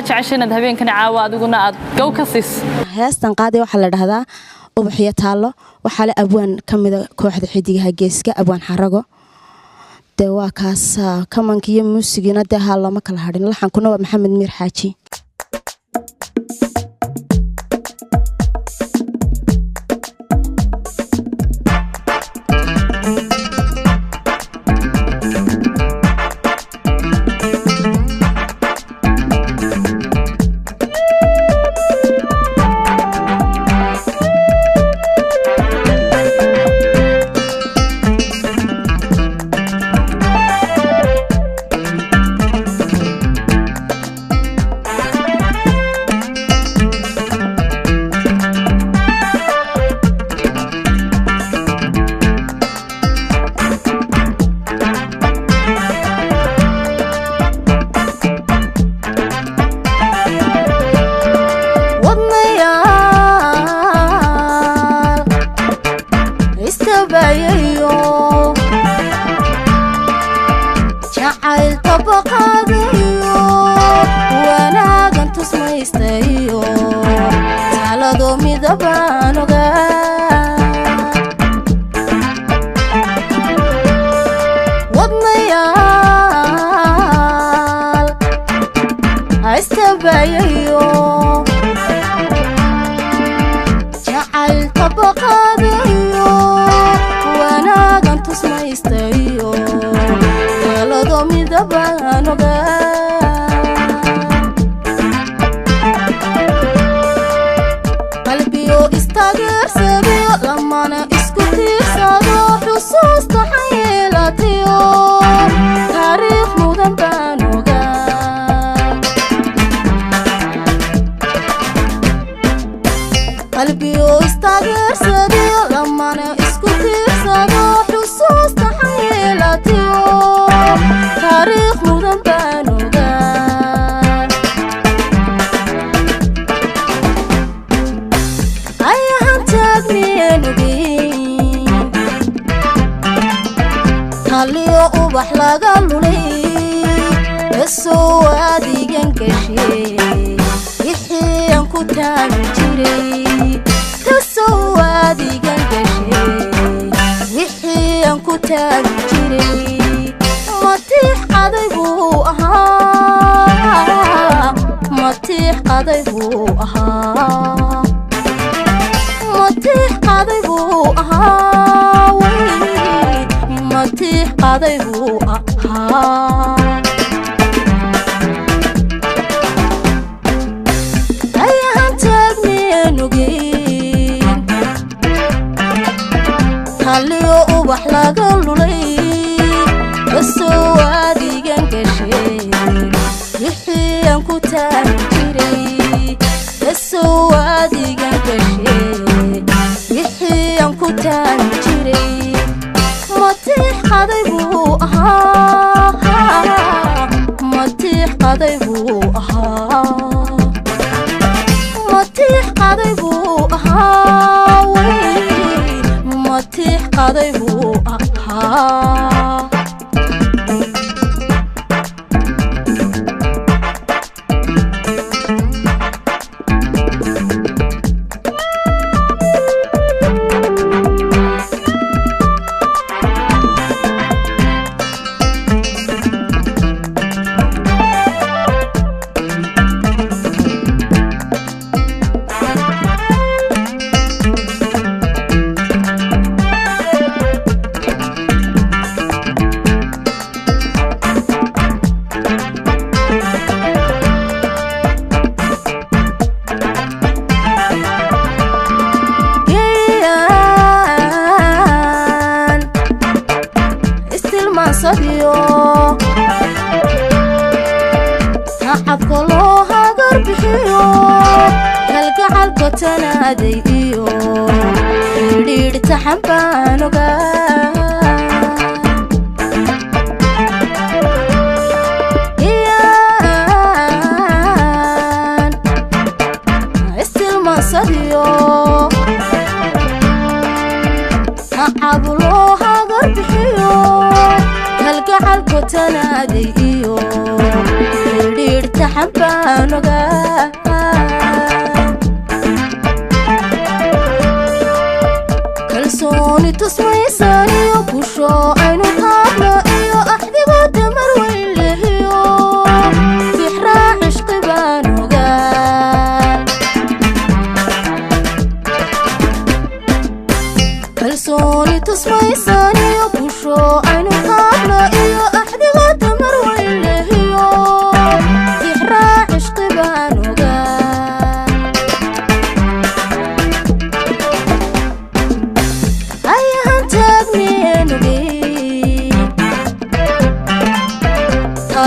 maxaa jeceshaynad habeenkan caawa adiguna aad gow ka siis heestan qaaday waxa la dhahdaa ubaxiyo taalo waxa la abwaan kamida kooxda xidigaha geeska abwaan xarago de waa kaas kamanka iyo muusigina de hal lama kala hadhin laxankuna waa maxamed miir xaaji halka halko tanaadiyo dhirta xabaan ogaa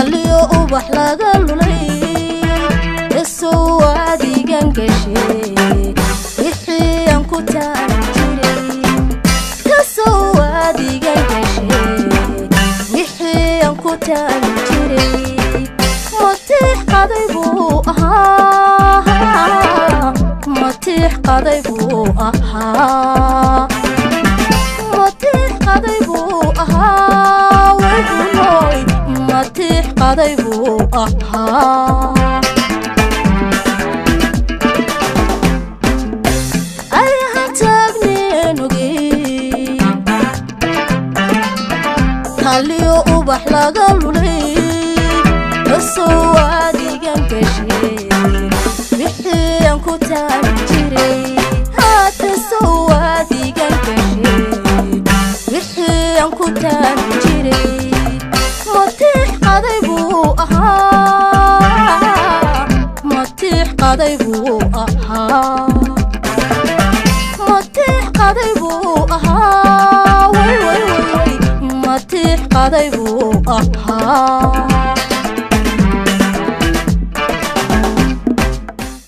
taliyo ubax laga lulay iswaadigan gashay wixii aan ku taagi jiray iswaadigan gashay wixii aan ku taagi jiray matiix qaday buu ahaa matiix qaday buu ahaa matiix qaday buu ahaa waybunoy matiix qaday buu ahaa ayahan taagneen ogey taliyo ubax laga lulay iswaadigan gashay wixii aan ku taagi jiray haata iswaadigan gashay wixii aan ku taagi jiray matiix qaday buu ahaa matiix qaday buu ahaa matiix qaday buu ahaa way way way matiix qaday buu ahaa